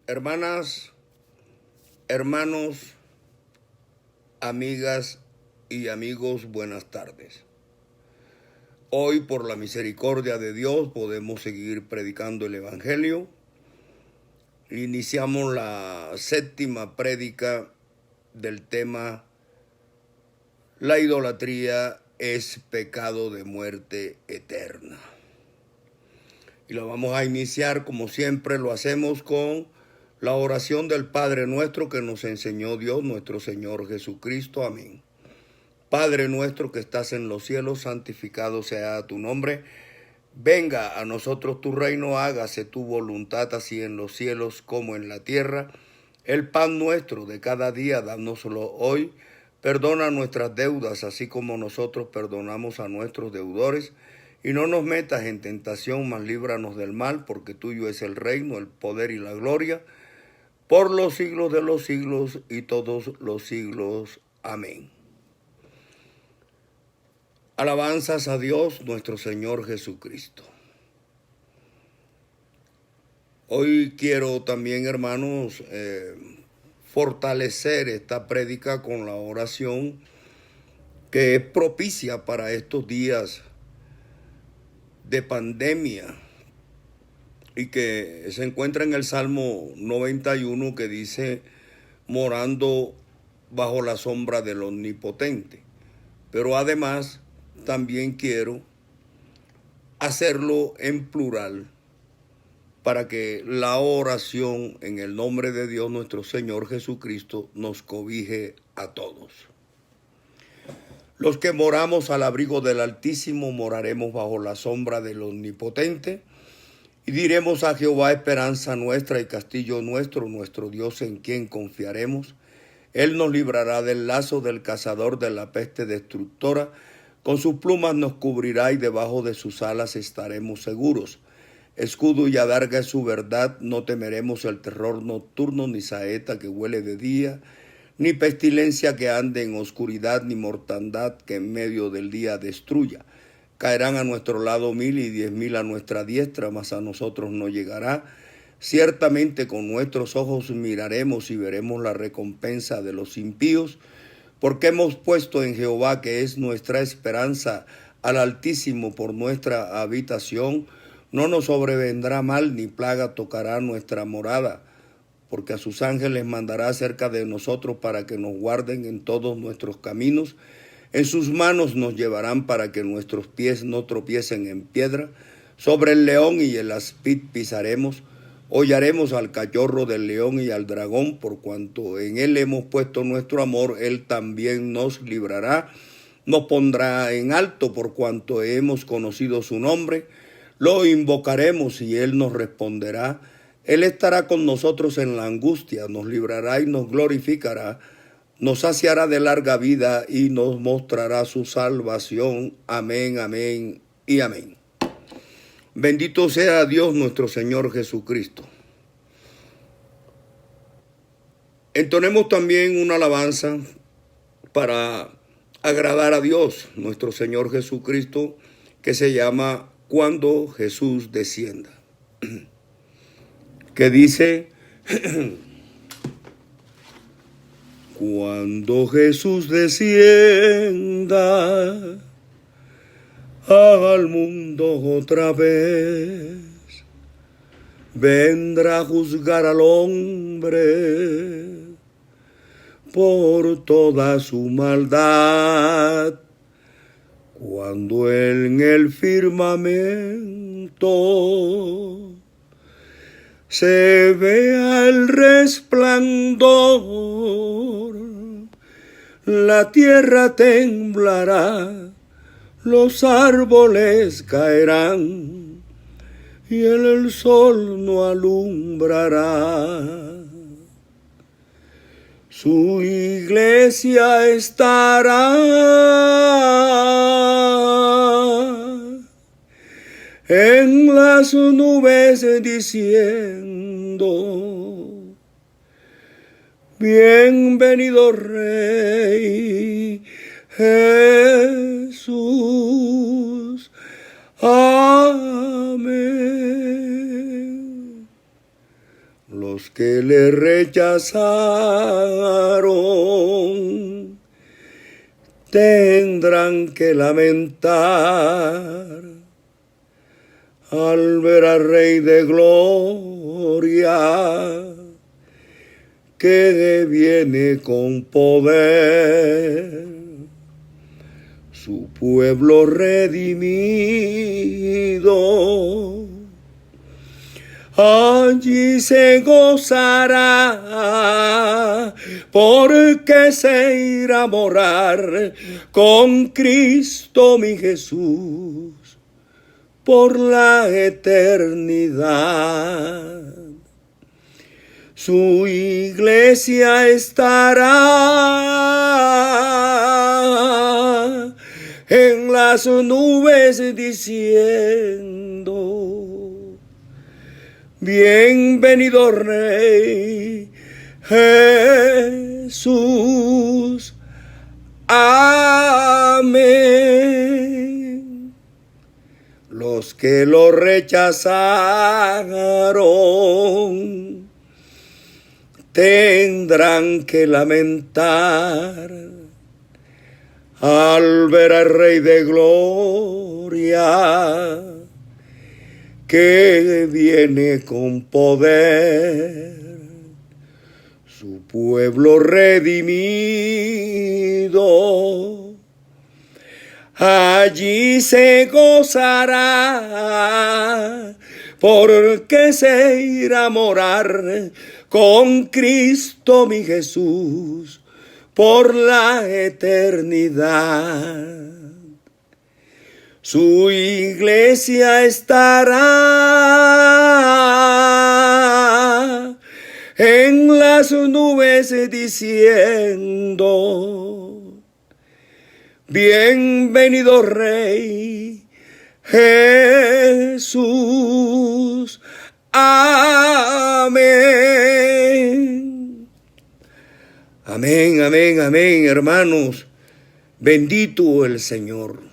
Hermanas, hermanos, amigas y amigos, buenas tardes. Hoy, por la misericordia de Dios, podemos seguir predicando el Evangelio. Iniciamos la séptima prédica del tema La idolatría es pecado de muerte eterna. Y lo vamos a iniciar, como siempre lo hacemos, con la oración del Padre nuestro que nos enseñó Dios, nuestro Señor Jesucristo. Amén. Padre nuestro que estás en los cielos, santificado sea tu nombre. Venga a nosotros tu reino, hágase tu voluntad, así en los cielos como en la tierra. El pan nuestro de cada día, dánoslo hoy. Perdona nuestras deudas, así como nosotros perdonamos a nuestros deudores. Y no nos metas en tentación, mas líbranos del mal, porque tuyo es el reino, el poder y la gloria, por los siglos de los siglos y todos los siglos. Amén. Alabanzas a Dios nuestro Señor Jesucristo. Hoy quiero también, hermanos, fortalecer esta prédica con la oración que es propicia para estos días de pandemia y que se encuentra en el Salmo 91 que dice, morando bajo la sombra del Omnipotente. Pero además también quiero hacerlo en plural para que la oración en el nombre de Dios nuestro Señor Jesucristo nos cobije a todos. Los que moramos al abrigo del Altísimo moraremos bajo la sombra del Omnipotente y diremos a Jehová, esperanza nuestra y castillo nuestro, nuestro Dios en quien confiaremos. Él nos librará del lazo del cazador, de la peste destructora. Con sus plumas nos cubrirá y debajo de sus alas estaremos seguros. Escudo y adarga es su verdad, no temeremos el terror nocturno, ni saeta que huele de día, ni pestilencia que ande en oscuridad, ni mortandad que en medio del día destruya. Caerán a nuestro lado 1000 y 10,000 a nuestra diestra, mas a nosotros no llegará. Ciertamente con nuestros ojos miraremos y veremos la recompensa de los impíos, porque hemos puesto en Jehová, que es nuestra esperanza, al Altísimo por nuestra habitación. No nos sobrevendrá mal, ni plaga tocará nuestra morada, porque a sus ángeles mandará cerca de nosotros para que nos guarden en todos nuestros caminos. En sus manos nos llevarán para que nuestros pies no tropiecen en piedra. Sobre el león y el aspid pisaremos. Hollaremos al cachorro del león y al dragón, por cuanto en él hemos puesto nuestro amor, él también nos librará. Nos pondrá en alto por cuanto hemos conocido su nombre. Lo invocaremos y él nos responderá. Él estará con nosotros en la angustia, nos librará y nos glorificará. Nos saciará de larga vida y nos mostrará su salvación. Amén, amén y amén. Bendito sea Dios nuestro Señor Jesucristo. Entonemos también una alabanza para agradar a Dios nuestro Señor Jesucristo, que se llama Cuando Jesús descienda, que dice, cuando Jesús descienda al mundo otra vez, vendrá a juzgar al hombre por toda su maldad. Cuando en el firmamento se vea el resplandor, la tierra temblará, los árboles caerán y el sol no alumbrará. Su iglesia estará en las nubes diciendo, bienvenido Rey Jesús. Amén. Los que le rechazaron tendrán que lamentar al ver al Rey de Gloria que viene con poder. Su pueblo redimido allí se gozará, porque se irá a morar con Cristo mi Jesús por la eternidad. Su iglesia estará en las nubes diciendo: bienvenido Rey Jesús. Amén. Los que lo rechazaron tendrán que lamentar al ver al Rey de Gloria que viene con poder. Su pueblo redimido allí se gozará, porque se irá a morar con Cristo mi Jesús por la eternidad. Su iglesia estará en las nubes diciendo: bienvenido Rey Jesús. Amén. Amén, amén, amén, hermanos. Bendito el Señor.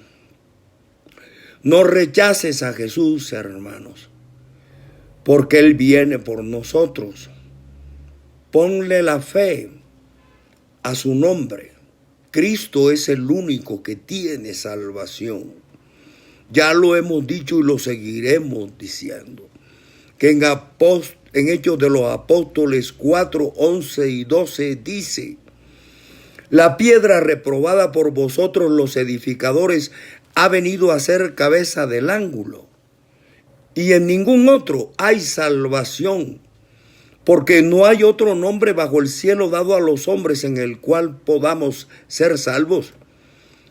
No rechaces a Jesús, hermanos, porque Él viene por nosotros. Ponle la fe a su nombre. Cristo es el único que tiene salvación. Ya lo hemos dicho y lo seguiremos diciendo, que en Hechos de los Apóstoles 4, 11 y 12 dice: la piedra reprobada por vosotros los edificadores ha venido a ser cabeza del ángulo, y en ningún otro hay salvación, porque no hay otro nombre bajo el cielo dado a los hombres en el cual podamos ser salvos.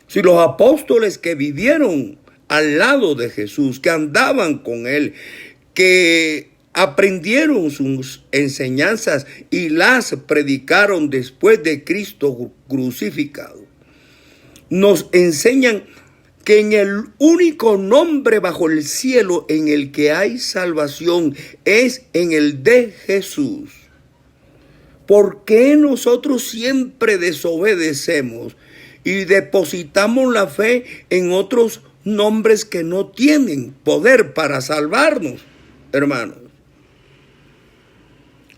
Si los apóstoles que vivieron al lado de Jesús, que andaban con Él, que aprendieron sus enseñanzas y las predicaron después de Cristo crucificado, nos enseñan que en el único nombre bajo el cielo en el que hay salvación es en el de Jesús. ¿Por qué nosotros siempre desobedecemos y depositamos la fe en otros nombres que no tienen poder para salvarnos, hermanos?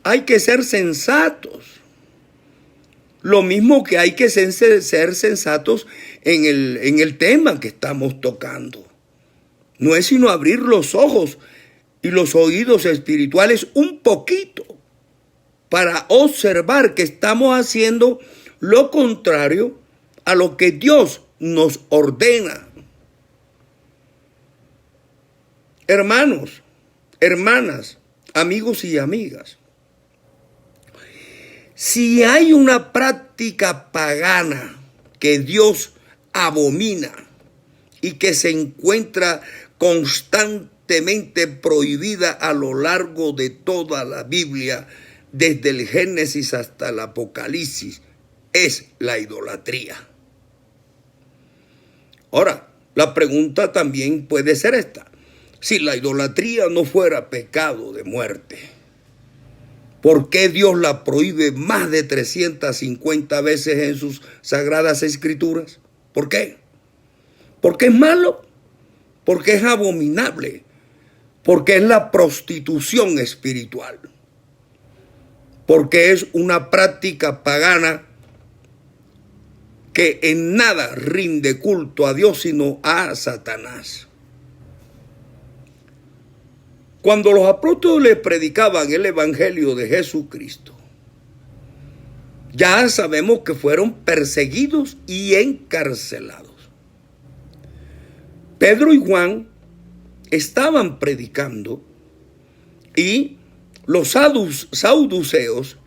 Hay que ser sensatos. Lo mismo que hay que ser sensatos en el tema que estamos tocando. No es sino abrir los ojos y los oídos espirituales un poquito para observar que estamos haciendo lo contrario a lo que Dios nos ordena. Hermanos, hermanas, amigos y amigas, si hay una práctica pagana que Dios abomina y que se encuentra constantemente prohibida a lo largo de toda la Biblia, desde el Génesis hasta el Apocalipsis, es la idolatría. Ahora, la pregunta también puede ser esta: si la idolatría no fuera pecado de muerte, ¿por qué Dios la prohíbe más de 350 veces en sus sagradas escrituras? ¿Por qué? Porque es malo, porque es abominable, porque es la prostitución espiritual. porque es una práctica pagana que en nada rinde culto a Dios sino a Satanás. Cuando los apóstoles predicaban el evangelio de Jesucristo, ya sabemos que fueron perseguidos y encarcelados. Pedro y Juan estaban predicando y los saduceos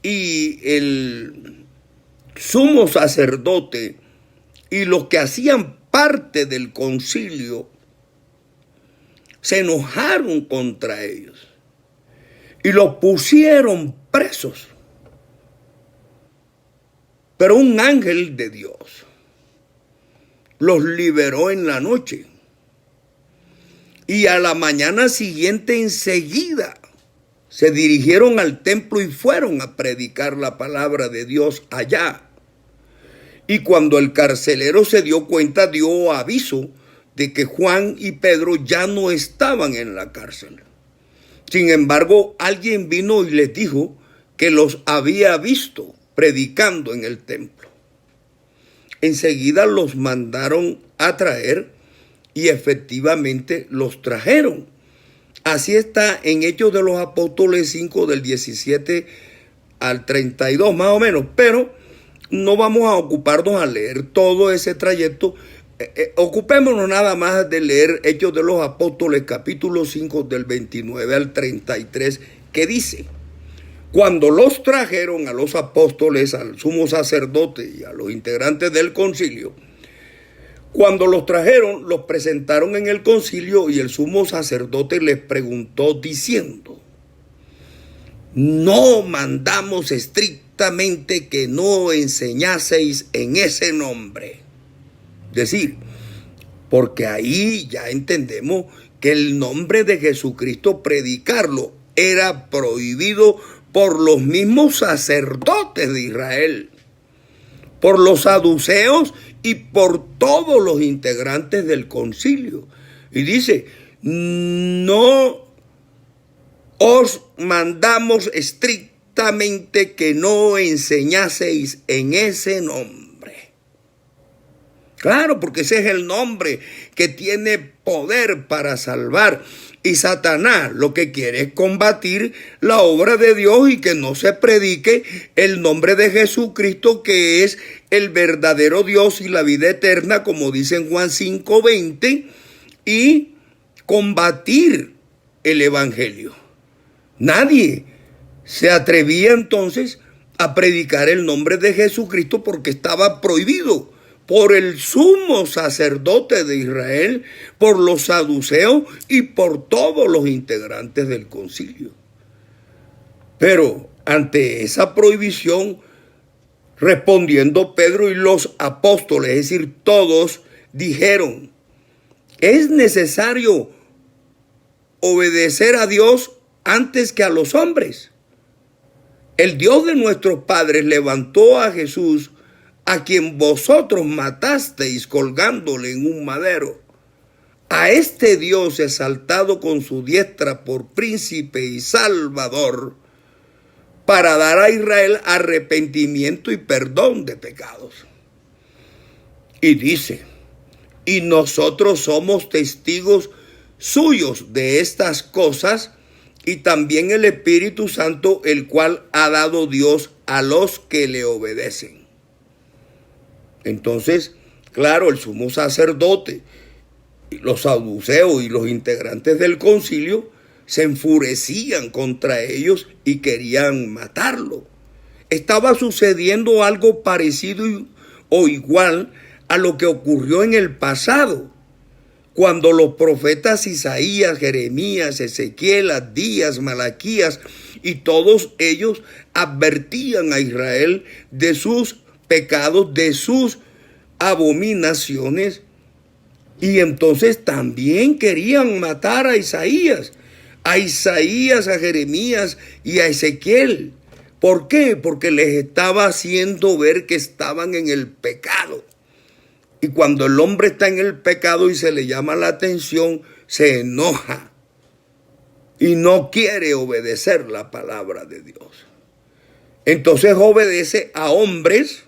y el sumo sacerdote y los que hacían parte del concilio se enojaron contra ellos y los pusieron presos. Pero un ángel de Dios los liberó en la noche. Y a la mañana siguiente enseguida se dirigieron al templo y fueron a predicar la palabra de Dios allá. Y cuando el carcelero se dio cuenta, dio aviso de que Juan y Pedro ya no estaban en la cárcel. Sin embargo, alguien vino y les dijo que los había visto predicando en el templo. Enseguida los mandaron a traer y efectivamente los trajeron. Así está en Hechos de los Apóstoles 5 del 17 al 32 más o menos, pero no vamos a ocuparnos a leer todo ese trayecto. Ocupémonos nada más de leer Hechos de los Apóstoles capítulo 5 del 29 al 33, que dice: cuando los trajeron a los apóstoles, al sumo sacerdote y a los integrantes del concilio, cuando los trajeron, los presentaron en el concilio y el sumo sacerdote les preguntó diciendo: ¿no mandamos estrictamente que no enseñaseis en ese nombre? Es decir, porque ahí ya entendemos que el nombre de Jesucristo, predicarlo, era prohibido por los mismos sacerdotes de Israel, por los saduceos y por todos los integrantes del concilio. Y dice: no os mandamos estrictamente que no enseñaseis en ese nombre. Claro, porque ese es el nombre que tiene poder para salvar. Y Satanás lo que quiere es combatir la obra de Dios y que no se predique el nombre de Jesucristo, que es el verdadero Dios y la vida eterna, como dice en Juan 5:20, y combatir el evangelio. Nadie se atrevía entonces a predicar el nombre de Jesucristo porque estaba prohibido por el sumo sacerdote de Israel, por los saduceos y por todos los integrantes del concilio. Pero ante esa prohibición, respondiendo Pedro y los apóstoles, es decir, todos, dijeron: es necesario obedecer a Dios antes que a los hombres. El Dios de nuestros padres levantó a Jesús, a quien vosotros matasteis colgándole en un madero. A este Dios exaltado con su diestra por príncipe y salvador, para dar a Israel arrepentimiento y perdón de pecados. Y dice: y nosotros somos testigos suyos de estas cosas, y también el Espíritu Santo, el cual ha dado Dios a los que le obedecen. Entonces, claro, el sumo sacerdote, los saduceos y los integrantes del concilio se enfurecían contra ellos y querían matarlo. Estaba sucediendo algo parecido o igual a lo que ocurrió en el pasado, cuando los profetas Isaías, Jeremías, Ezequiel, Abdías, Malaquías y todos ellos advertían a Israel de sus pecados, de sus abominaciones, y entonces también querían matar a Isaías, a Jeremías y a Ezequiel. ¿Por qué? Porque les estaba haciendo ver que estaban en el pecado. Y cuando el hombre está en el pecado y se le llama la atención, se enoja y no quiere obedecer la palabra de Dios. Entonces obedece a hombres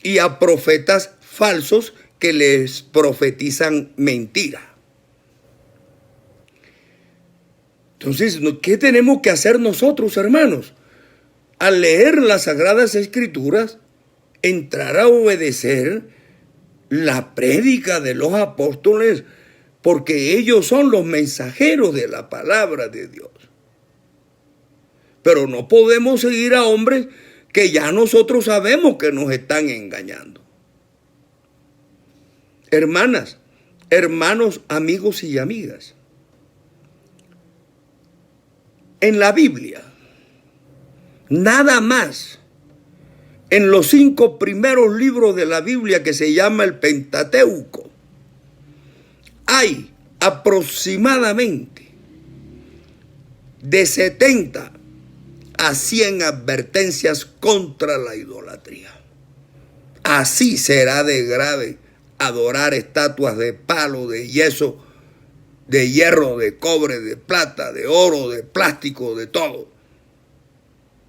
y a profetas falsos que les profetizan mentira. Entonces, ¿qué tenemos que hacer nosotros, hermanos? Al leer las Sagradas Escrituras, entrar a obedecer la prédica de los apóstoles, porque ellos son los mensajeros de la palabra de Dios. Pero no podemos seguir a hombres que ya nosotros sabemos que nos están engañando. Hermanas, hermanos, amigos y amigas, en la Biblia, nada más, en los 5 primeros libros de la Biblia que se llama el Pentateuco, hay aproximadamente de 70 a 100 advertencias contra la idolatría. Así será de grave adorar estatuas de palo, de yeso, de hierro, de cobre, de plata, de oro, de plástico, de todo.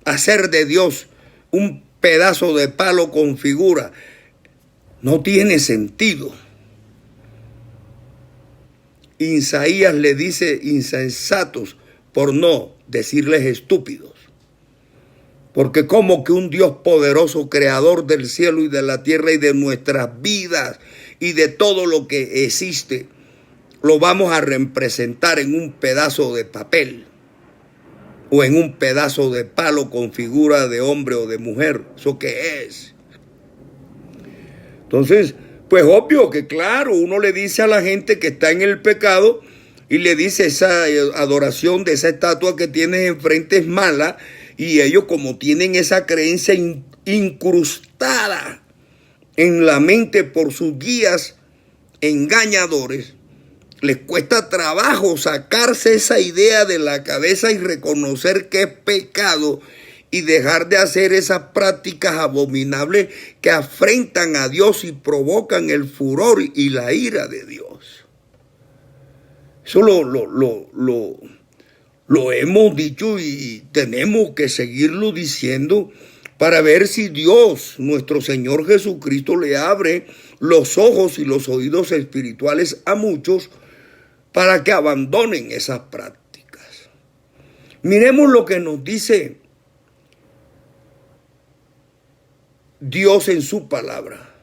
Hacer de Dios un pedazo de palo con figura no tiene sentido. Isaías le dice insensatos por no decirles estúpidos. Porque como que un Dios poderoso, creador del cielo y de la tierra y de nuestras vidas y de todo lo que existe, lo vamos a representar en un pedazo de papel o en un pedazo de palo con figura de hombre o de mujer. ¿Eso qué es? Entonces, pues obvio que claro, uno le dice a la gente que está en el pecado y le dice esa adoración de esa estatua que tienes enfrente es mala, y ellos como tienen esa creencia incrustada en la mente por sus guías engañadores, les cuesta trabajo sacarse esa idea de la cabeza y reconocer que es pecado y dejar de hacer esas prácticas abominables que afrentan a Dios y provocan el furor y la ira de Dios. Eso lo hemos dicho y tenemos que seguirlo diciendo para ver si Dios, nuestro Señor Jesucristo, le abre los ojos y los oídos espirituales a muchos para que abandonen esas prácticas. Miremos lo que nos dice Dios en su palabra.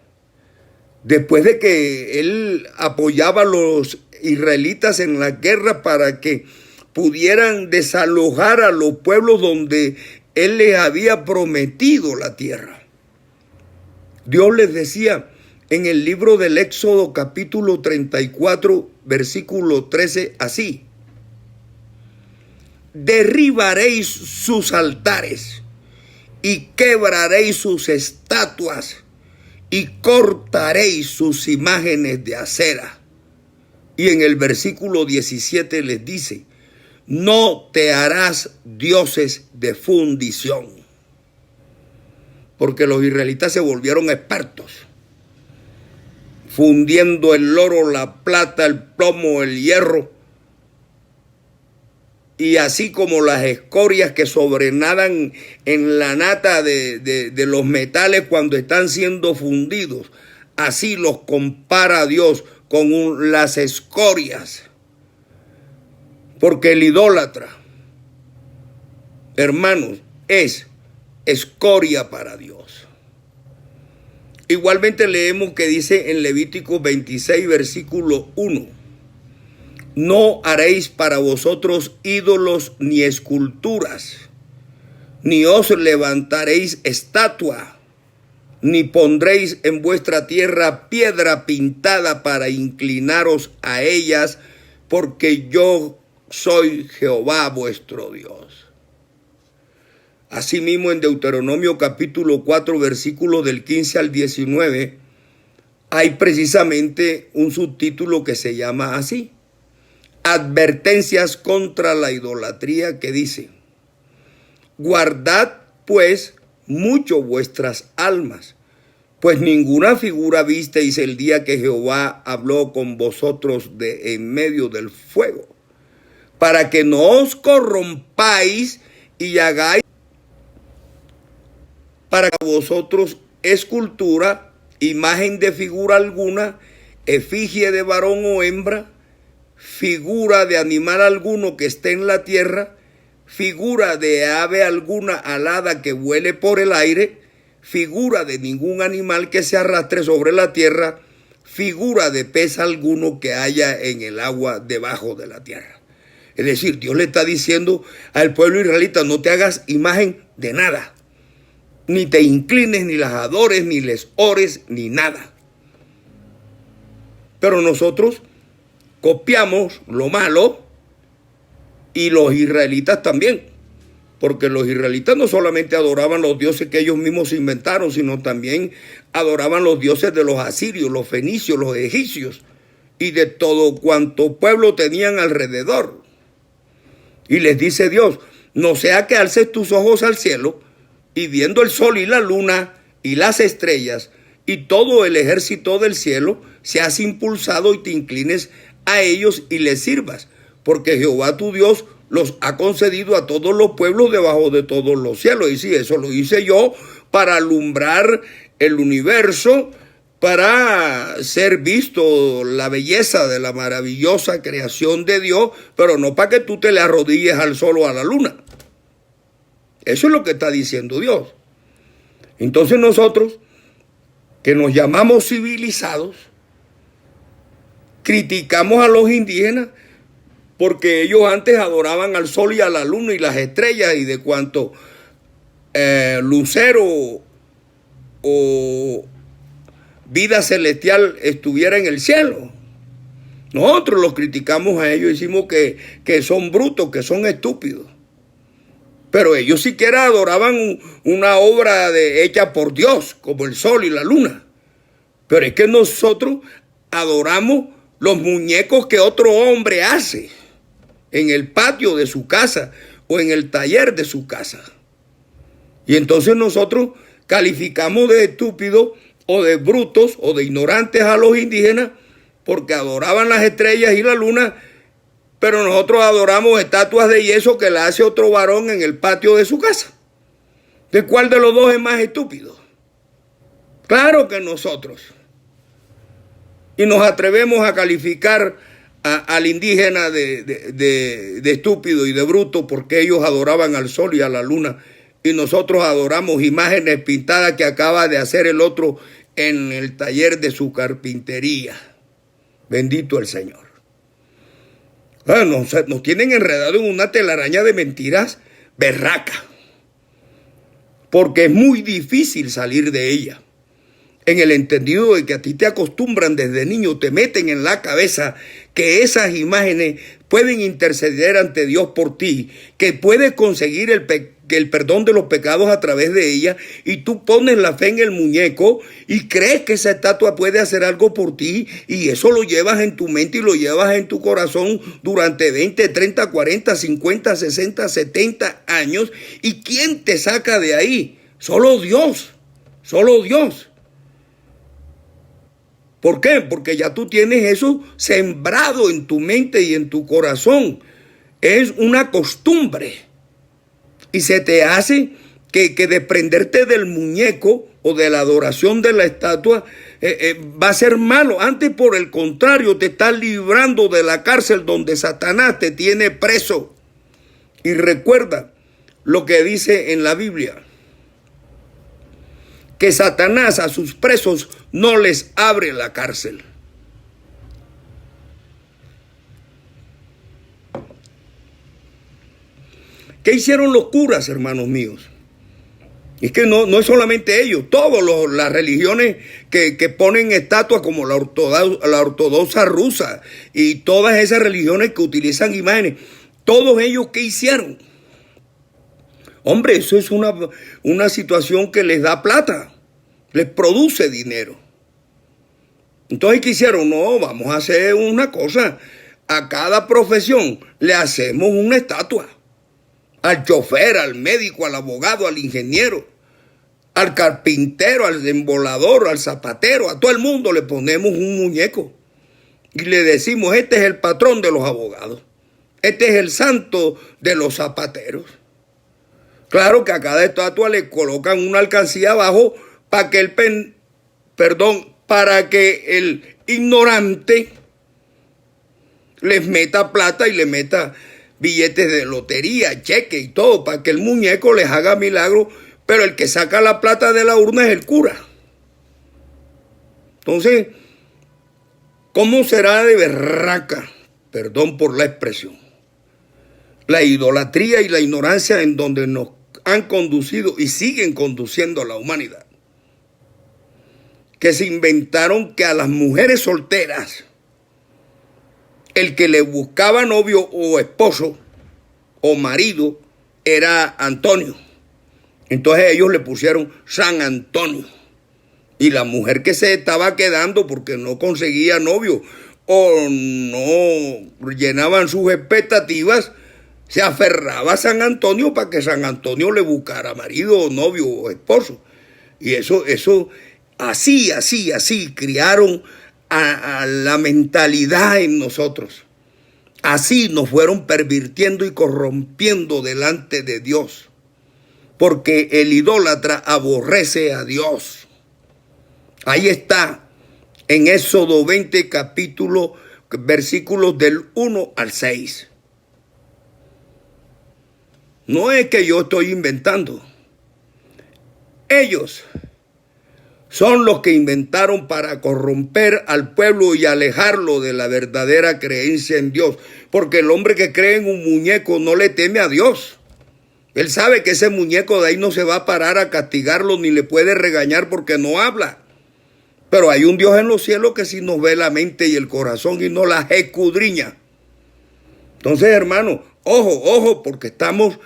Después de que Él apoyaba a los israelitas en la guerra para que pudieran desalojar a los pueblos donde Él les había prometido la tierra. Dios les decía en el libro del Éxodo capítulo 34, versículo 13, así: derribaréis sus altares y quebraréis sus estatuas y cortaréis sus imágenes de acera. Y en el versículo 17 les dice: no te harás dioses de fundición. Porque los israelitas se volvieron expertos, fundiendo el oro, la plata, el plomo, el hierro, y así como las escorias que sobrenadan en la nata de los metales cuando están siendo fundidos, así los compara Dios con las escorias. Porque el idólatra, hermanos, es escoria para Dios. Igualmente leemos que dice en Levítico 26, versículo 1: no haréis para vosotros ídolos ni esculturas, ni os levantaréis estatua, ni pondréis en vuestra tierra piedra pintada para inclinaros a ellas, porque yo soy Jehová vuestro Dios. Asimismo, en Deuteronomio capítulo 4, versículos del 15 al 19, hay precisamente un subtítulo que se llama así: advertencias contra la idolatría, que dice: guardad pues mucho vuestras almas, pues ninguna figura visteis el día que Jehová habló con vosotros de en medio del fuego, para que no os corrompáis y hagáis para que vosotros escultura, imagen de figura alguna, efigie de varón o hembra, figura de animal alguno que esté en la tierra, figura de ave alguna alada que vuele por el aire, figura de ningún animal que se arrastre sobre la tierra, figura de pez alguno que haya en el agua debajo de la tierra. Es decir, Dios le está diciendo al pueblo israelita, no te hagas imagen de nada, ni te inclines, ni las adores, ni les ores, ni nada. Pero nosotros copiamos lo malo y los israelitas también, porque los israelitas no solamente adoraban los dioses que ellos mismos inventaron, sino también adoraban los dioses de los asirios, los fenicios, los egipcios y de todo cuanto pueblo tenían alrededor. Y les dice Dios, no sea que alces tus ojos al cielo y viendo el sol y la luna y las estrellas y todo el ejército del cielo, seas impulsado y te inclines a ellos y les sirvas, porque Jehová tu Dios los ha concedido a todos los pueblos debajo de todos los cielos. Y sí, eso lo hice yo para alumbrar el universo, para ser visto la belleza de la maravillosa creación de Dios, pero no para que tú te le arrodilles al sol o a la luna. Eso es lo que está diciendo Dios. Entonces nosotros, que nos llamamos civilizados, criticamos a los indígenas porque ellos antes adoraban al sol y a la luna y las estrellas y de cuanto lucero o vida celestial estuviera en el cielo. Nosotros los criticamos a ellos, decimos que son brutos, que son estúpidos. Pero ellos siquiera adoraban una obra hecha por Dios, como el sol y la luna. Pero es que nosotros adoramos los muñecos que otro hombre hace en el patio de su casa o en el taller de su casa. Y entonces nosotros calificamos de estúpidos o de brutos o de ignorantes a los indígenas porque adoraban las estrellas y la luna, pero nosotros adoramos estatuas de yeso que la hace otro varón en el patio de su casa. ¿De cuál de los dos es más estúpido? Claro que nosotros. Y nos atrevemos a calificar al indígena de estúpido y de bruto porque ellos adoraban al sol y a la luna y nosotros adoramos imágenes pintadas que acaba de hacer el otro en el taller de su carpintería. Bendito el Señor. Nos tienen enredado en una telaraña de mentiras berraca, porque es muy difícil salir de ella. En el entendido de que a ti te acostumbran desde niño, te meten en la cabeza que esas imágenes pueden interceder ante Dios por ti, que puedes conseguir el perdón de los pecados a través de ella, y tú pones la fe en el muñeco y crees que esa estatua puede hacer algo por ti, y eso lo llevas en tu mente y lo llevas en tu corazón durante 20, 30, 40, 50, 60, 70 años. ¿Y quién te saca de ahí? Solo Dios, solo Dios. ¿Por qué? Porque ya tú tienes eso sembrado en tu mente y en tu corazón. Es una costumbre. Y se te hace que desprenderte del muñeco o de la adoración de la estatua va a ser malo. Antes, por el contrario, te estás librando de la cárcel donde Satanás te tiene preso. Y recuerda lo que dice en la Biblia, que Satanás a sus presos no les abre la cárcel. ¿Qué hicieron los curas, hermanos míos? Es que no es solamente ellos, todas las religiones que ponen estatuas como la ortodoxa rusa y todas esas religiones que utilizan imágenes, todos ellos, ¿qué hicieron? Hombre, eso es una situación que les da plata, les produce dinero. Entonces, ¿qué hicieron? No, vamos a hacer una cosa. A cada profesión le hacemos una estatua. Al chofer, al médico, al abogado, al ingeniero, al carpintero, al embolador, al zapatero, a todo el mundo le ponemos un muñeco. Y le decimos, este es el patrón de los abogados. Este es el santo de los zapateros. Claro que a cada estatua le colocan una alcancía abajo para que para que el ignorante les meta plata y le meta billetes de lotería, cheque y todo, para que el muñeco les haga milagros, pero el que saca la plata de la urna es el cura. Entonces, ¿cómo será de berraca, perdón por la expresión, la idolatría y la ignorancia en donde nos han conducido y siguen conduciendo a la humanidad? Que se inventaron que a las mujeres solteras, el que le buscaba novio o esposo o marido era Antonio. Entonces ellos le pusieron San Antonio. Y la mujer que se estaba quedando porque no conseguía novio o no llenaban sus expectativas, se aferraba a San Antonio para que San Antonio le buscara marido o novio o esposo. Y eso, así criaron a la mentalidad en nosotros. Así nos fueron pervirtiendo y corrompiendo delante de Dios. Porque el idólatra aborrece a Dios. Ahí está, en Éxodo 20, versículos del 1 al 6. No es que yo estoy inventando. Ellos son los que inventaron para corromper al pueblo y alejarlo de la verdadera creencia en Dios. Porque el hombre que cree en un muñeco no le teme a Dios. Él sabe que ese muñeco de ahí no se va a parar a castigarlo ni le puede regañar porque no habla. Pero hay un Dios en los cielos que sí nos ve la mente y el corazón y nos las escudriña. Entonces, hermano, ojo, porque estamos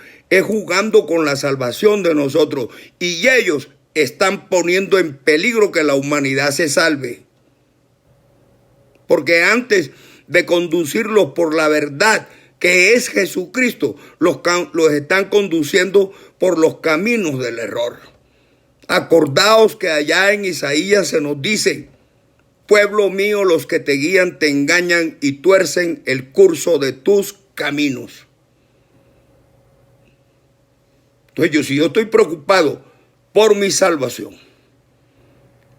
jugando con la salvación de nosotros. Y ellos están poniendo en peligro que la humanidad se salve. Porque antes de conducirlos por la verdad que es Jesucristo, los están conduciendo por los caminos del error. Acordaos que allá en Isaías se nos dice: pueblo mío, los que te guían te engañan y tuercen el curso de tus caminos. Entonces, si yo estoy preocupado por mi salvación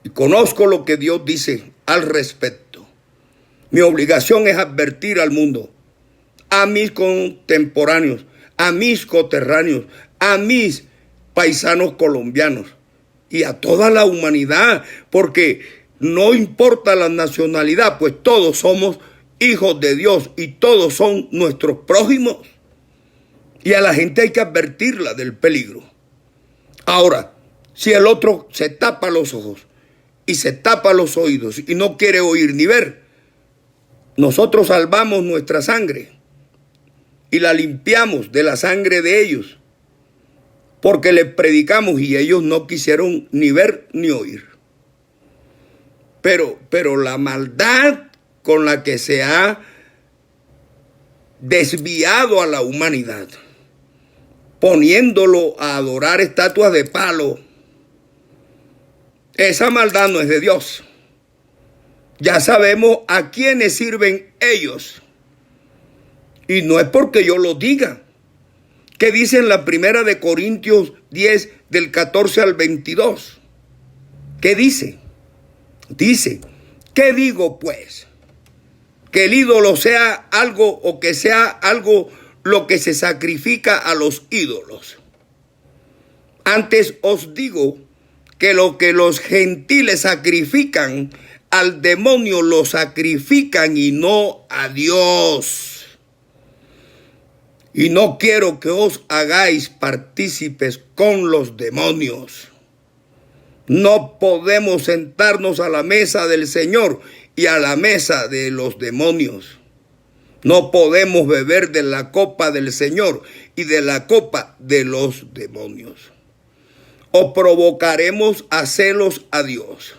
y conozco lo que Dios dice al respecto, mi obligación es advertir al mundo, a mis contemporáneos, a mis coterráneos, a mis paisanos colombianos y a toda la humanidad, porque no importa la nacionalidad, pues todos somos hijos de Dios y todos son nuestros prójimos. Y a la gente hay que advertirla del peligro. Ahora, si el otro se tapa los ojos y se tapa los oídos y no quiere oír ni ver, nosotros salvamos nuestra sangre y la limpiamos de la sangre de ellos, porque les predicamos y ellos no quisieron ni ver ni oír. Pero la maldad con la que se ha desviado a la humanidad, poniéndolo a adorar estatuas de palo, esa maldad no es de Dios. Ya sabemos a quiénes sirven ellos. Y no es porque yo lo diga. ¿Qué dice en la primera de Corintios 10, del 14 al 22? ¿Qué dice? Dice, ¿qué digo pues? Que el ídolo sea algo o que sea algo lo que se sacrifica a los ídolos. Antes os digo que lo que los gentiles sacrifican al demonio lo sacrifican y no a Dios. Y no quiero que os hagáis partícipes con los demonios. No podemos sentarnos a la mesa del Señor y a la mesa de los demonios. No podemos beber de la copa del Señor y de la copa de los demonios. O provocaremos a celos a Dios.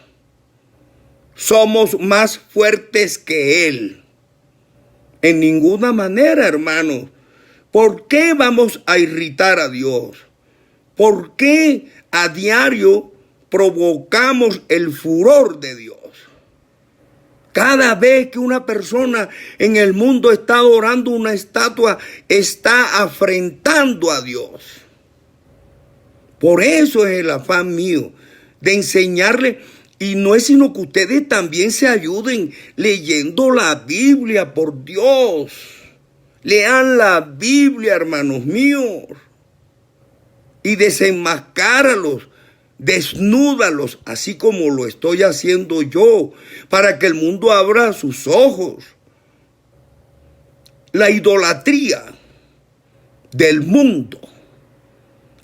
Somos más fuertes que Él. En ninguna manera, hermanos. ¿Por qué vamos a irritar a Dios? ¿Por qué a diario provocamos el furor de Dios? Cada vez que una persona en el mundo está adorando una estatua, está afrentando a Dios. Por eso es el afán mío de enseñarle. Y no es sino que ustedes también se ayuden leyendo la Biblia, por Dios. Lean la Biblia, hermanos míos. Y desenmascáralos, desnúdalos, así como lo estoy haciendo yo, para que el mundo abra sus ojos. La idolatría del mundo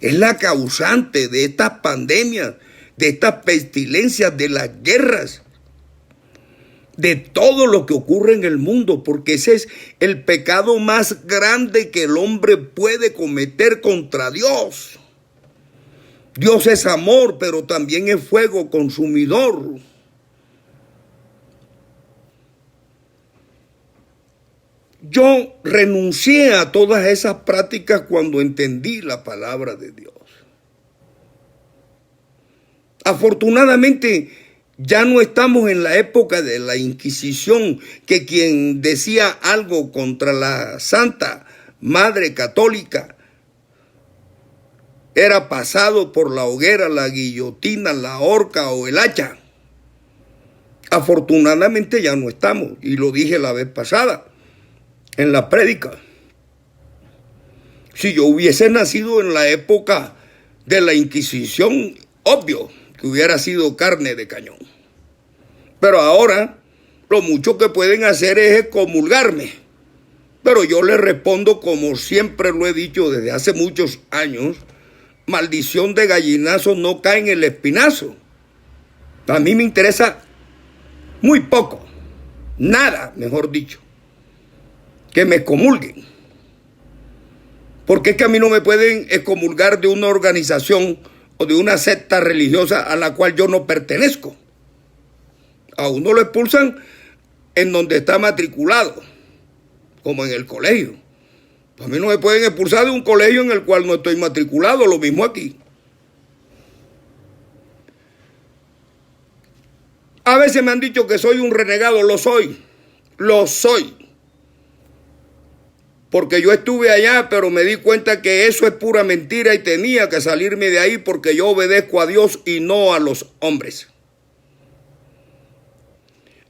es la causante de estas pandemias, de estas pestilencias, de las guerras, de todo lo que ocurre en el mundo, porque ese es el pecado más grande que el hombre puede cometer contra Dios. Dios es amor, pero también es fuego consumidor. Yo renuncié a todas esas prácticas cuando entendí la palabra de Dios. Afortunadamente, ya no estamos en la época de la Inquisición, que quien decía algo contra la Santa Madre Católica era pasado por la hoguera, la guillotina, la horca o el hacha. Afortunadamente ya no estamos, y lo dije la vez pasada en la prédica. Si yo hubiese nacido en la época de la Inquisición, obvio que hubiera sido carne de cañón. Pero ahora lo mucho que pueden hacer es excomulgarme. Pero yo les respondo como siempre lo he dicho desde hace muchos años: maldición de gallinazo no cae en el espinazo. A mí me interesa muy poco, nada, mejor dicho, que me excomulguen. Porque es que a mí no me pueden excomulgar de una organización o de una secta religiosa a la cual yo no pertenezco. A uno lo expulsan en donde está matriculado, como en el colegio. A mí no me pueden expulsar de un colegio en el cual no estoy matriculado, lo mismo aquí. A veces me han dicho que soy un renegado, lo soy. Porque yo estuve allá, pero me di cuenta que eso es pura mentira y tenía que salirme de ahí porque yo obedezco a Dios y no a los hombres.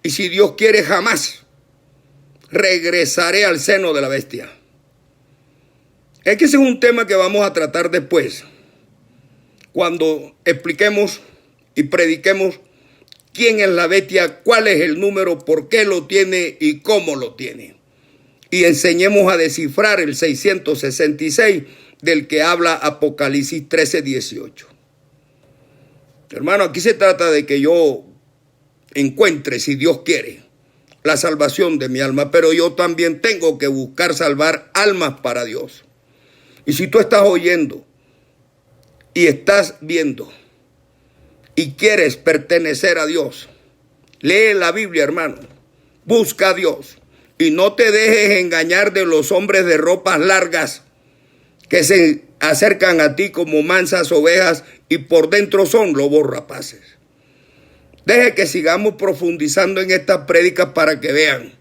Y si Dios quiere, jamás regresaré al seno de la bestia. Es que ese es un tema que vamos a tratar después, cuando expliquemos y prediquemos quién es la bestia, cuál es el número, por qué lo tiene y cómo lo tiene. Y enseñemos a descifrar el 666 del que habla Apocalipsis 13:18. Hermano, aquí se trata de que yo encuentre, si Dios quiere, la salvación de mi alma, pero yo también tengo que buscar salvar almas para Dios. Y si tú estás oyendo y estás viendo y quieres pertenecer a Dios, lee la Biblia, hermano, busca a Dios. Y no te dejes engañar de los hombres de ropas largas que se acercan a ti como mansas ovejas y por dentro son lobos rapaces. Deje que sigamos profundizando en estas prédicas para que vean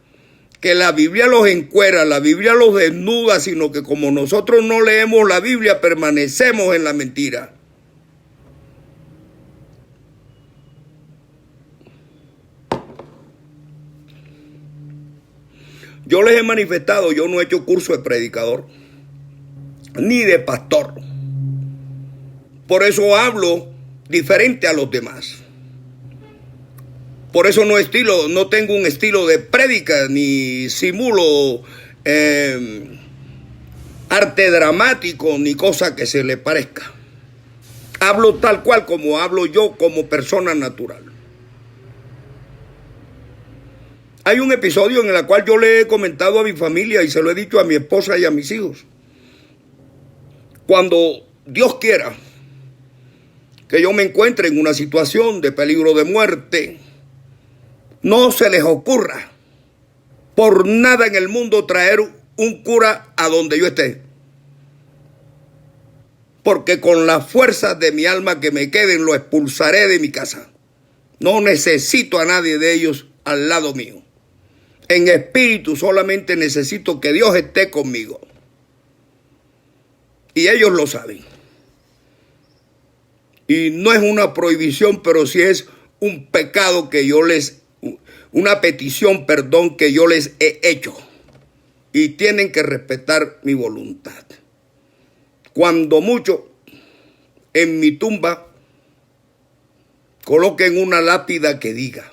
que la Biblia los encuera, la Biblia los desnuda, sino que como nosotros no leemos la Biblia, permanecemos en la mentira. Yo les he manifestado, yo no he hecho curso de predicador, ni de pastor. Por eso hablo diferente a los demás. Por eso no tengo un estilo de prédica, ni simulo arte dramático, ni cosa que se le parezca. Hablo tal cual como hablo yo como persona natural. Hay un episodio en el cual yo le he comentado a mi familia y se lo he dicho a mi esposa y a mis hijos. Cuando Dios quiera que yo me encuentre en una situación de peligro de muerte, no se les ocurra por nada en el mundo traer un cura a donde yo esté. Porque con las fuerzas de mi alma que me queden, lo expulsaré de mi casa. No necesito a nadie de ellos al lado mío. En espíritu solamente necesito que Dios esté conmigo. Y ellos lo saben. Y no es una prohibición, pero sí es un pecado que yo una petición, perdón, que yo les he hecho. Y tienen que respetar mi voluntad. Cuando mucho, en mi tumba, coloquen una lápida que diga: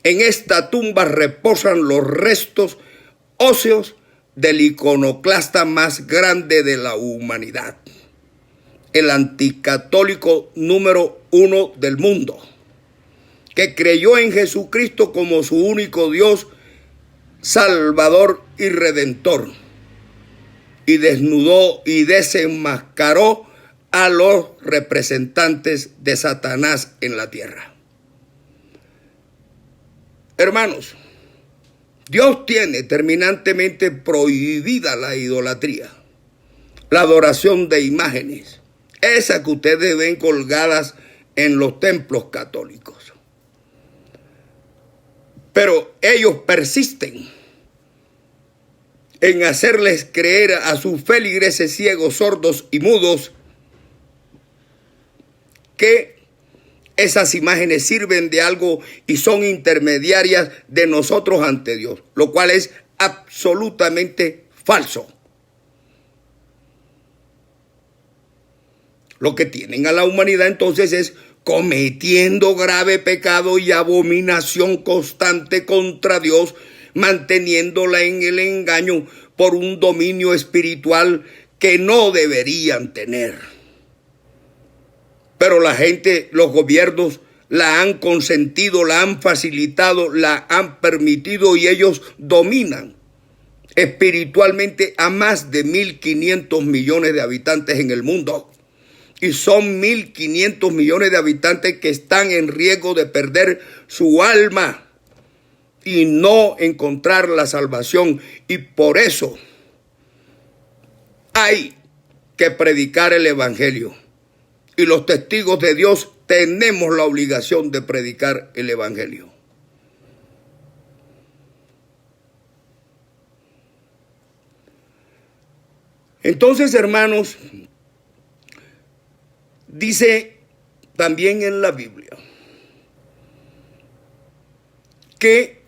en esta tumba reposan los restos óseos del iconoclasta más grande de la humanidad, el anticatólico número 1 del mundo, que creyó en Jesucristo como su único Dios, Salvador y Redentor, y desnudó y desenmascaró a los representantes de Satanás en la tierra. Hermanos, Dios tiene terminantemente prohibida la idolatría, la adoración de imágenes, esa que ustedes ven colgadas en los templos católicos. Pero ellos persisten en hacerles creer a sus feligreses ciegos, sordos y mudos que esas imágenes sirven de algo y son intermediarias de nosotros ante Dios, lo cual es absolutamente falso. Lo que tienen a la humanidad entonces es cometiendo grave pecado y abominación constante contra Dios, manteniéndola en el engaño por un dominio espiritual que no deberían tener. Pero la gente, los gobiernos la han consentido, la han facilitado, la han permitido y ellos dominan espiritualmente a más de 1.500 millones de habitantes en el mundo. Y son 1.500 millones de habitantes que están en riesgo de perder su alma y no encontrar la salvación. Y por eso hay que predicar el evangelio. Y los testigos de Dios tenemos la obligación de predicar el evangelio. Entonces, hermanos, dice también en la Biblia que,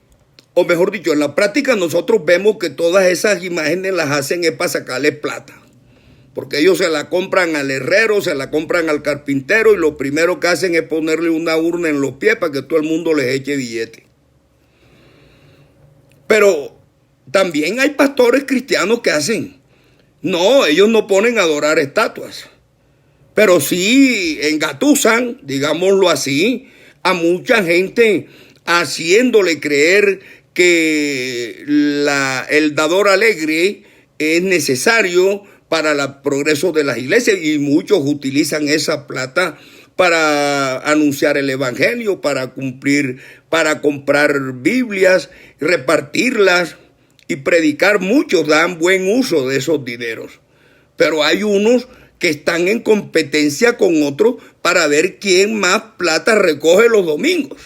o mejor dicho, en la práctica nosotros vemos que todas esas imágenes las hacen es para sacarle plata. Porque ellos se la compran al herrero, se la compran al carpintero y lo primero que hacen es ponerle una urna en los pies para que todo el mundo les eche billete. Pero también hay pastores cristianos que hacen. No, ellos no ponen a adorar estatuas. Pero sí engatusan, digámoslo así, a mucha gente haciéndole creer que el dador alegre es necesario para el progreso de las iglesias, y muchos utilizan esa plata para anunciar el evangelio, para comprar Biblias, repartirlas y predicar. Muchos dan buen uso de esos dineros, pero hay unos que están en competencia con otros para ver quién más plata recoge los domingos.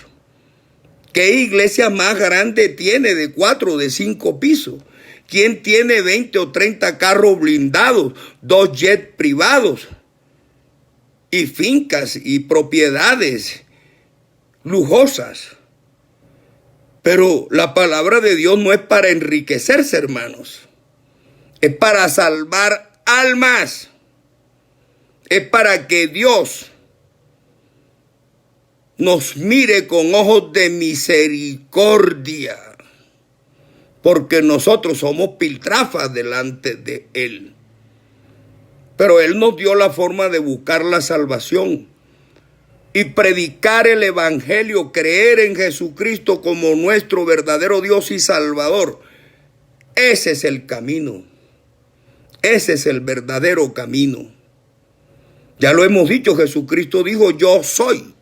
¿Qué iglesia más grande tiene de 4 o de 5 pisos? ¿Quién tiene 20 o 30 carros blindados, 2 jets privados y fincas y propiedades lujosas? Pero la palabra de Dios no es para enriquecerse, hermanos. Es para salvar almas. Es para que Dios nos mire con ojos de misericordia, porque nosotros somos piltrafas delante de Él. Pero Él nos dio la forma de buscar la salvación y predicar el evangelio, creer en Jesucristo como nuestro verdadero Dios y Salvador. Ese es el camino. Ese es el verdadero camino. Ya lo hemos dicho, Jesucristo dijo: yo soy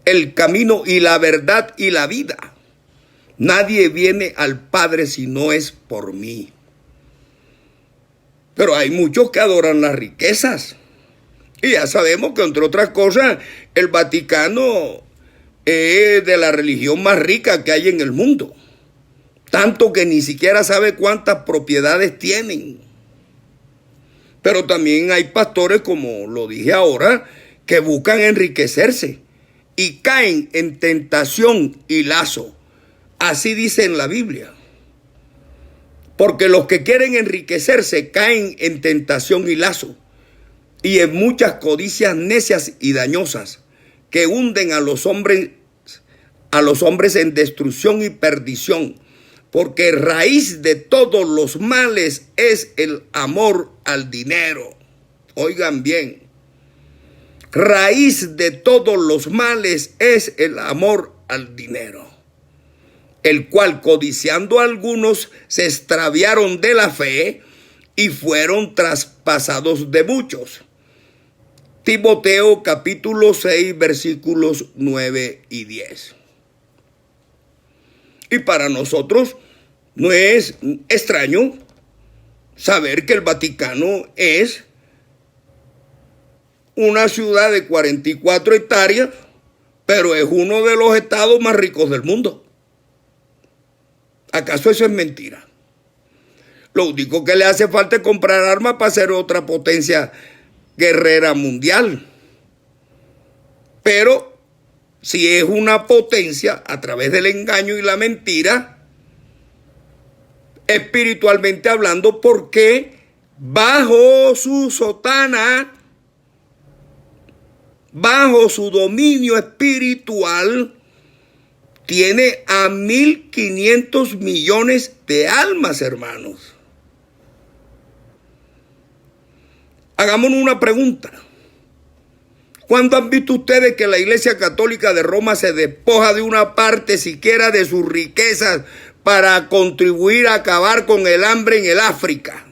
el camino y la verdad y la vida. Nadie viene al Padre si no es por mí. Pero hay muchos que adoran las riquezas. Y ya sabemos que, entre otras cosas, el Vaticano es de la religión más rica que hay en el mundo. Tanto que ni siquiera sabe cuántas propiedades tienen. Pero también hay pastores, como lo dije ahora, que buscan enriquecerse y caen en tentación y lazo. Así dice en la Biblia. Porque los que quieren enriquecerse caen en tentación y lazo y en muchas codicias necias y dañosas que hunden a los hombres en destrucción y perdición. Porque raíz de todos los males es el amor al dinero. Oigan bien. Raíz de todos los males es el amor al dinero, el cual codiciando algunos se extraviaron de la fe y fueron traspasados de muchos. Timoteo capítulo 6 versículos 9 y 10. Y para nosotros no es extraño saber que el Vaticano es una ciudad de 44 hectáreas, pero es uno de los estados más ricos del mundo. ¿Acaso eso es mentira? Lo único que le hace falta es comprar armas para ser otra potencia guerrera mundial. Pero si es una potencia a través del engaño y la mentira, espiritualmente hablando, porque bajo su sotana, bajo su dominio espiritual, tiene a 1.500 millones de almas, hermanos. Hagámonos una pregunta. ¿Cuándo han visto ustedes que la Iglesia Católica de Roma se despoja de una parte siquiera de sus riquezas para contribuir a acabar con el hambre en el África?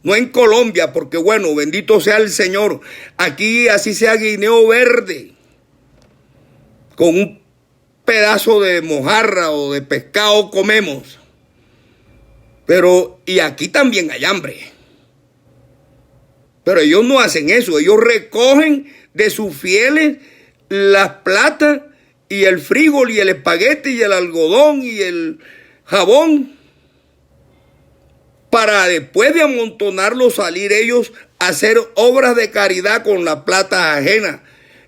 No en Colombia, porque bueno, bendito sea el Señor. Aquí así sea guineo verde, con un pedazo de mojarra o de pescado comemos. Pero, y aquí también hay hambre. Pero ellos no hacen eso. Ellos recogen de sus fieles las plata y el frijol y el espagueti y el algodón y el jabón, para después de amontonarlo salir ellos a hacer obras de caridad con la plata ajena.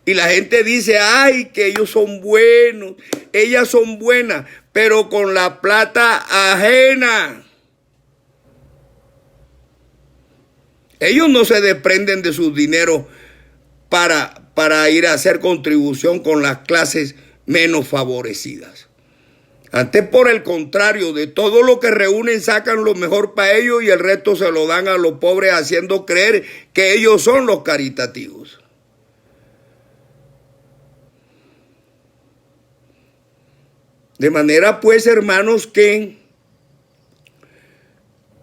Y la gente dice, ay, que ellos son buenos, ellas son buenas, pero con la plata ajena. Ellos no se desprenden de sus dineros para ir a hacer contribución con las clases menos favorecidas. Antes, por el contrario, de todo lo que reúnen sacan lo mejor para ellos y el resto se lo dan a los pobres, haciendo creer que ellos son los caritativos. De manera pues, hermanos, que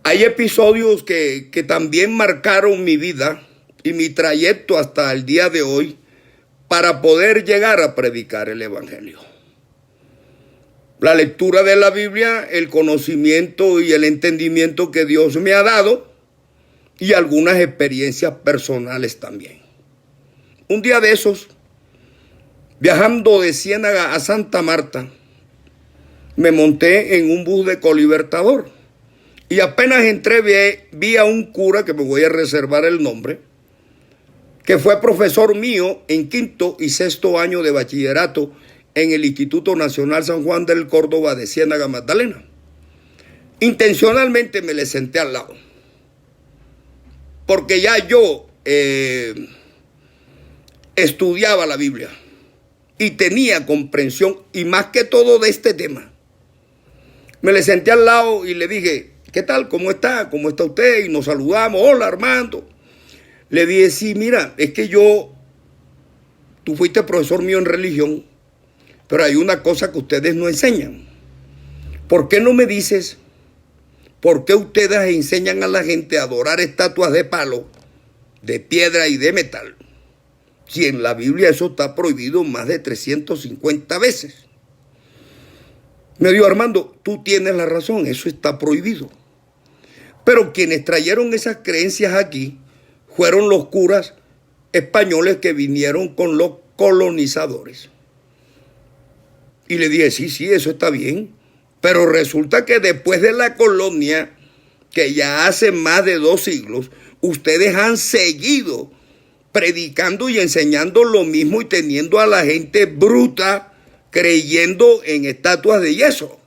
hay episodios que también marcaron mi vida y mi trayecto hasta el día de hoy para poder llegar a predicar el Evangelio. La lectura de la Biblia, el conocimiento y el entendimiento que Dios me ha dado y algunas experiencias personales también. Un día de esos, viajando de Ciénaga a Santa Marta, me monté en un bus de Colibertador y apenas entré vi a un cura, que me voy a reservar el nombre, que fue profesor mío en 5º y 6º año de bachillerato en el Instituto Nacional San Juan del Córdoba de Ciénaga Magdalena. Intencionalmente me le senté al lado, porque ya yo estudiaba la Biblia y tenía comprensión, y más que todo de este tema. Me le senté al lado y le dije, ¿qué tal? ¿Cómo está? ¿Cómo está usted? Y nos saludamos. Hola, Armando. Le dije, sí, mira, es que tú fuiste profesor mío en religión, pero hay una cosa que ustedes no enseñan. ¿Por qué no me dices por qué ustedes enseñan a la gente a adorar estatuas de palo, de piedra y de metal, si en la Biblia eso está prohibido más de 350 veces? Me dijo, Armando, tú tienes la razón, eso está prohibido. Pero quienes trajeron esas creencias aquí fueron los curas españoles que vinieron con los colonizadores. Y le dije, sí, eso está bien. Pero resulta que después de la colonia, que ya hace más de 2 siglos, ustedes han seguido predicando y enseñando lo mismo y teniendo a la gente bruta creyendo en estatuas de yeso.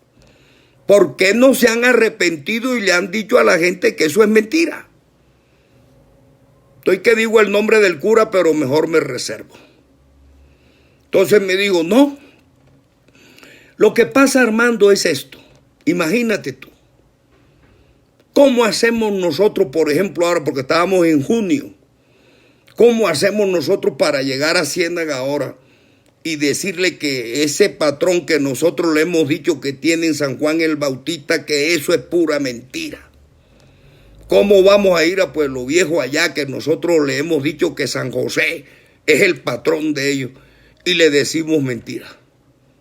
¿Por qué no se han arrepentido y le han dicho a la gente que eso es mentira? Estoy que digo el nombre del cura, pero mejor me reservo. Entonces me digo, no. Lo que pasa, Armando, es esto. Imagínate tú. ¿Cómo hacemos nosotros, por ejemplo, ahora, porque estábamos en junio, cómo hacemos nosotros para llegar a Ciénaga ahora y decirle que ese patrón que nosotros le hemos dicho que tiene en San Juan el Bautista, que eso es pura mentira? ¿Cómo vamos a ir a Pueblo Viejo allá, que nosotros le hemos dicho que San José es el patrón de ellos, y le decimos mentira?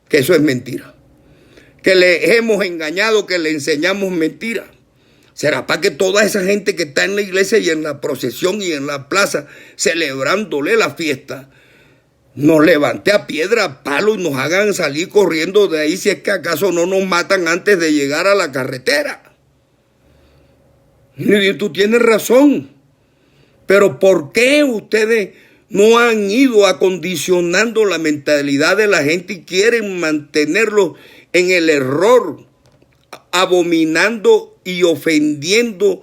Que eso es mentira. Que le hemos engañado, que le enseñamos mentira. ¿Será para que toda esa gente que está en la iglesia y en la procesión y en la plaza celebrándole la fiesta nos levante a piedra, a palo y nos hagan salir corriendo de ahí si es que acaso no nos matan antes de llegar a la carretera? Y tú tienes razón, pero ¿por qué ustedes no han ido acondicionando la mentalidad de la gente y quieren mantenerlo en el error, abominando y ofendiendo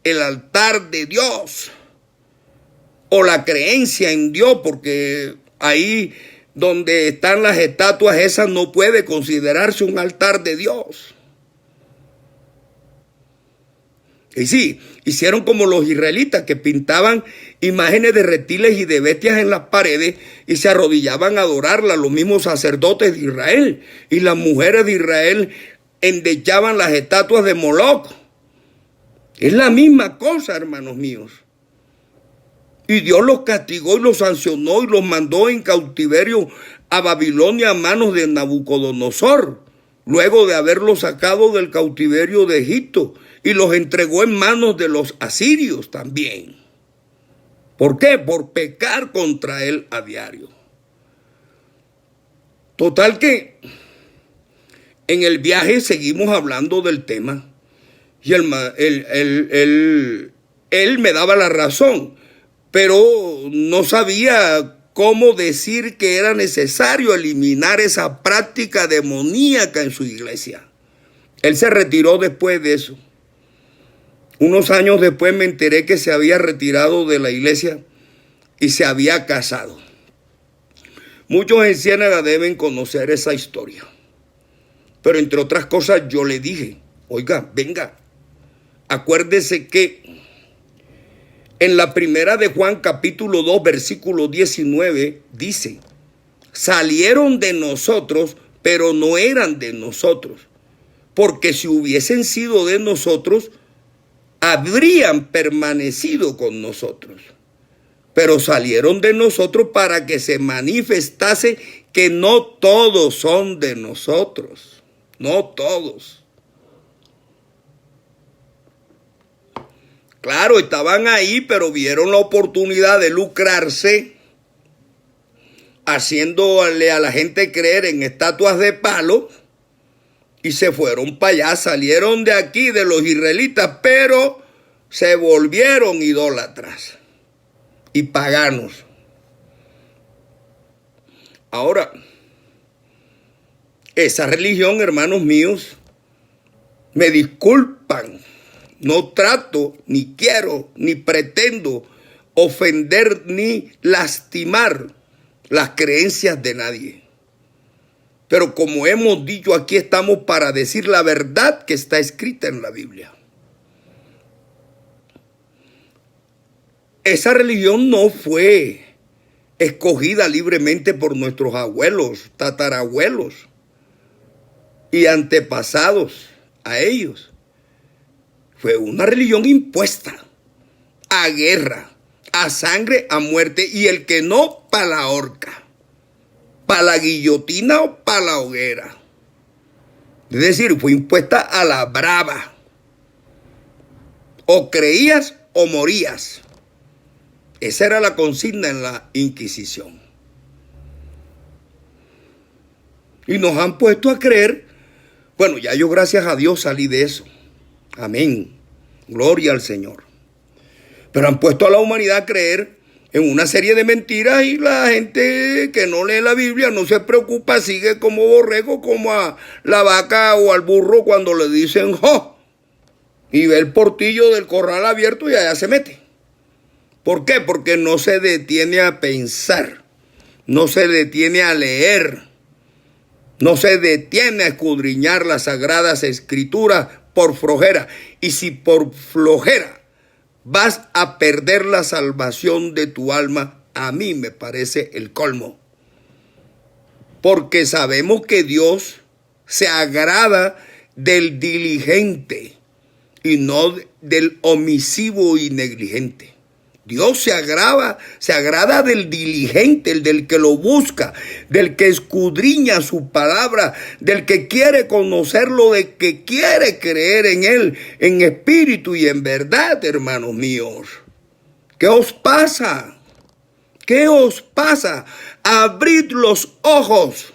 el altar de Dios o la creencia en Dios? Porque ahí donde están las estatuas esas no puede considerarse un altar de Dios. Y sí, hicieron como los israelitas, que pintaban imágenes de reptiles y de bestias en las paredes y se arrodillaban a adorarlas, los mismos sacerdotes de Israel. Y las mujeres de Israel endechaban las estatuas de Moloc. Es la misma cosa, hermanos míos. Y Dios los castigó y los sancionó y los mandó en cautiverio a Babilonia a manos de Nabucodonosor, luego de haberlos sacado del cautiverio de Egipto, y los entregó en manos de los asirios también. ¿Por qué? Por pecar contra él a diario. Total que en el viaje seguimos hablando del tema y él me daba la razón, pero no sabía cómo decir que era necesario eliminar esa práctica demoníaca en su iglesia. Él se retiró después de eso. Unos años después me enteré que se había retirado de la iglesia y se había casado. Muchos en Ciénaga deben conocer esa historia. Pero entre otras cosas yo le dije, oiga, venga, acuérdese que en la primera de Juan capítulo 2 versículo 19 dice, salieron de nosotros, pero no eran de nosotros, porque si hubiesen sido de nosotros, habrían permanecido con nosotros. Pero salieron de nosotros para que se manifestase que no todos son de nosotros. No todos. Claro, estaban ahí, pero vieron la oportunidad de lucrarse, haciéndole a la gente creer en estatuas de palo, y se fueron para allá, salieron de aquí, de los israelitas, pero se volvieron idólatras y paganos. Ahora, esa religión, hermanos míos, me disculpan, no trato, ni quiero, ni pretendo ofender ni lastimar las creencias de nadie. Pero como hemos dicho, aquí estamos para decir la verdad que está escrita en la Biblia. Esa religión no fue escogida libremente por nuestros abuelos, tatarabuelos y antepasados a ellos. Fue una religión impuesta a guerra, a sangre, a muerte, y el que no, para la horca, para la guillotina o para la hoguera. Es decir, fue impuesta a la brava. O creías o morías. Esa era la consigna en la Inquisición. Y nos han puesto a creer, bueno, ya yo gracias a Dios salí de eso. Amén. Gloria al Señor. Pero han puesto a la humanidad a creer en una serie de mentiras y la gente que no lee la Biblia no se preocupa, sigue como borrego, como a la vaca o al burro cuando le dicen ¡jo! Y ve el portillo del corral abierto y allá se mete. ¿Por qué? Porque no se detiene a pensar, no se detiene a leer, no se detiene a escudriñar las sagradas escrituras por flojera. Y si por flojera vas a perder la salvación de tu alma, a mí me parece el colmo. Porque sabemos que Dios se agrada del diligente y no del omisivo y negligente. Dios se agrada del diligente, el del que lo busca, del que escudriña su palabra, del que quiere conocerlo, del que quiere creer en él, en espíritu y en verdad, hermanos míos. ¿Qué os pasa? ¿Qué os pasa? Abrid los ojos,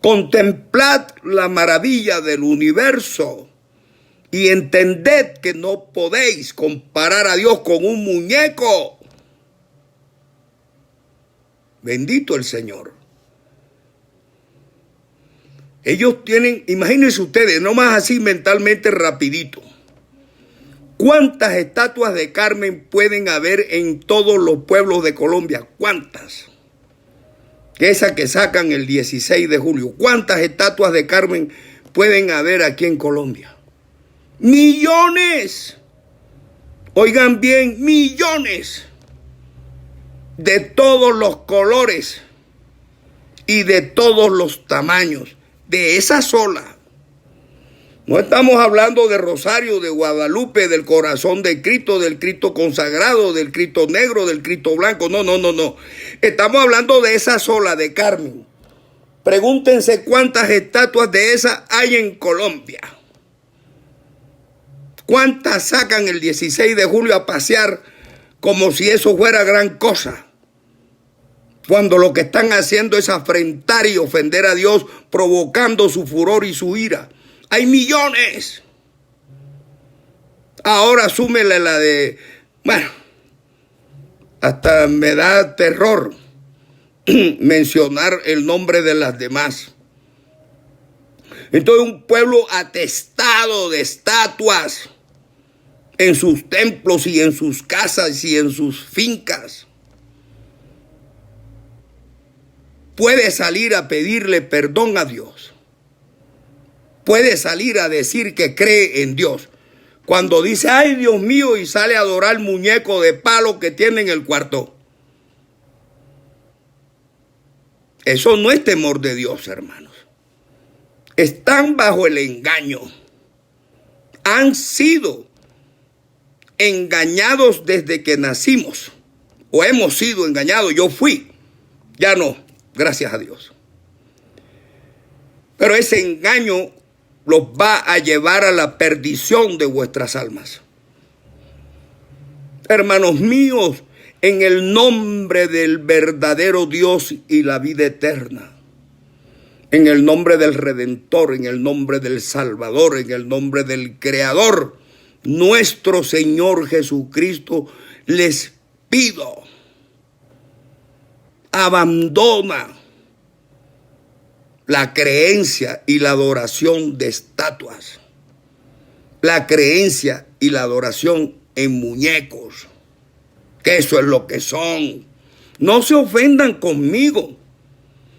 contemplad la maravilla del universo. Y entended que no podéis comparar a Dios con un muñeco. Bendito el Señor. Ellos tienen, imagínense ustedes, nomás así mentalmente rapidito. ¿Cuántas estatuas de Carmen pueden haber en todos los pueblos de Colombia? ¿Cuántas? Esa que sacan el 16 de julio. ¿Cuántas estatuas de Carmen pueden haber aquí en Colombia? Millones, oigan bien, millones, de todos los colores y de todos los tamaños, de esa sola. No estamos hablando de Rosario, de Guadalupe, del corazón de Cristo, del Cristo consagrado, del Cristo negro, del Cristo blanco, no. Estamos hablando de esa sola, de Carmen. Pregúntense cuántas estatuas de esas hay en Colombia. ¿Cuántas sacan el 16 de julio a pasear como si eso fuera gran cosa? Cuando lo que están haciendo es afrentar y ofender a Dios, provocando su furor y su ira. Hay millones. Ahora súmele la de, bueno, hasta me da terror mencionar el nombre de las demás. Entonces un pueblo atestado de estatuas en sus templos y en sus casas y en sus fincas, puede salir a pedirle perdón a Dios. Puede salir a decir que cree en Dios. Cuando dice, ay Dios mío, y sale a adorar el muñeco de palo que tiene en el cuarto. Eso no es temor de Dios, hermanos. Están bajo el engaño. Han sido engañados desde que nacimos, o hemos sido engañados. Yo fui, ya no, gracias a Dios. Pero ese engaño los va a llevar a la perdición de vuestras almas. Hermanos míos, en el nombre del verdadero Dios y la vida eterna, en el nombre del Redentor, en el nombre del Salvador, en el nombre del Creador, nuestro Señor Jesucristo, les pido, abandona la creencia y la adoración de estatuas, la creencia y la adoración en muñecos, que eso es lo que son. No se ofendan conmigo.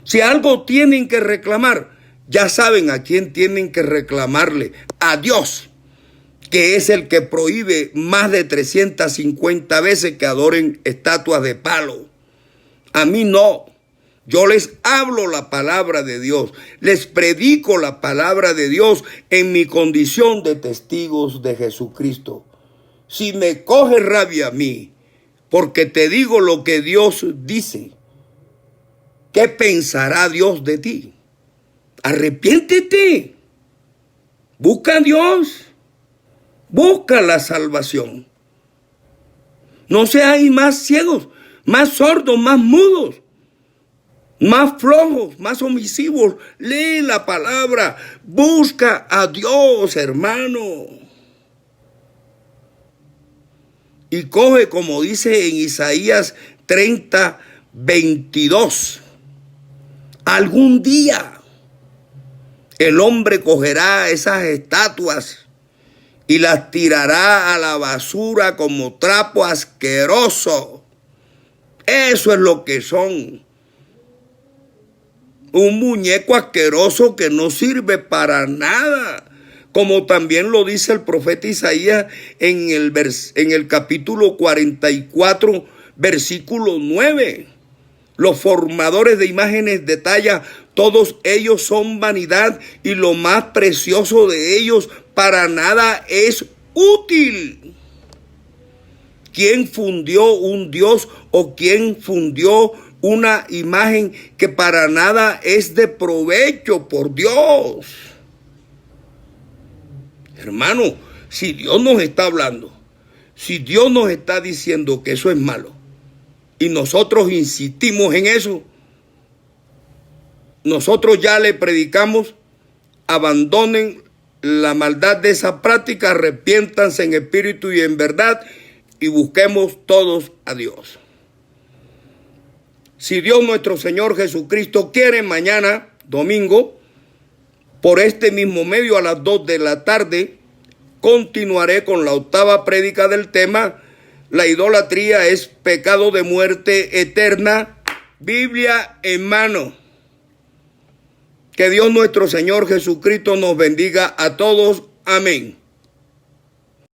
Si algo tienen que reclamar, ya saben a quién tienen que reclamarle: a Dios, que es el que prohíbe más de 350 veces que adoren estatuas de palo. A mí no. Yo les hablo la palabra de Dios, les predico la palabra de Dios en mi condición de testigos de Jesucristo. Si me coge rabia a mí, porque te digo lo que Dios dice, ¿qué pensará Dios de ti? Arrepiéntete, busca a Dios. Busca la salvación. No seáis más ciegos, más sordos, más mudos, más flojos, más omisivos. Lee la palabra. Busca a Dios, hermano. y coge, como dice en Isaías 30:22. Algún día el hombre cogerá esas estatuas y las tirará a la basura como trapo asqueroso. Eso es lo que son. Un muñeco asqueroso que no sirve para nada. Como también lo dice el profeta Isaías en el capítulo 44, versículo 9. Los formadores de imágenes de talla, todos ellos son vanidad, y lo más precioso de ellos para nada es útil. ¿Quién fundió un Dios o quién fundió una imagen que para nada es de provecho? Por Dios. Hermano, si Dios nos está hablando, si Dios nos está diciendo que eso es malo, y nosotros insistimos en eso, nosotros ya le predicamos: abandonen la maldad de esa práctica, arrepiéntanse en espíritu y en verdad, y busquemos todos a Dios. Si Dios nuestro Señor Jesucristo quiere, mañana, domingo, por este mismo medio a las 2 de la tarde, continuaré con la 8ª prédica del tema: la idolatría es pecado de muerte eterna, Biblia en mano. Que Dios nuestro Señor Jesucristo nos bendiga a todos. Amén.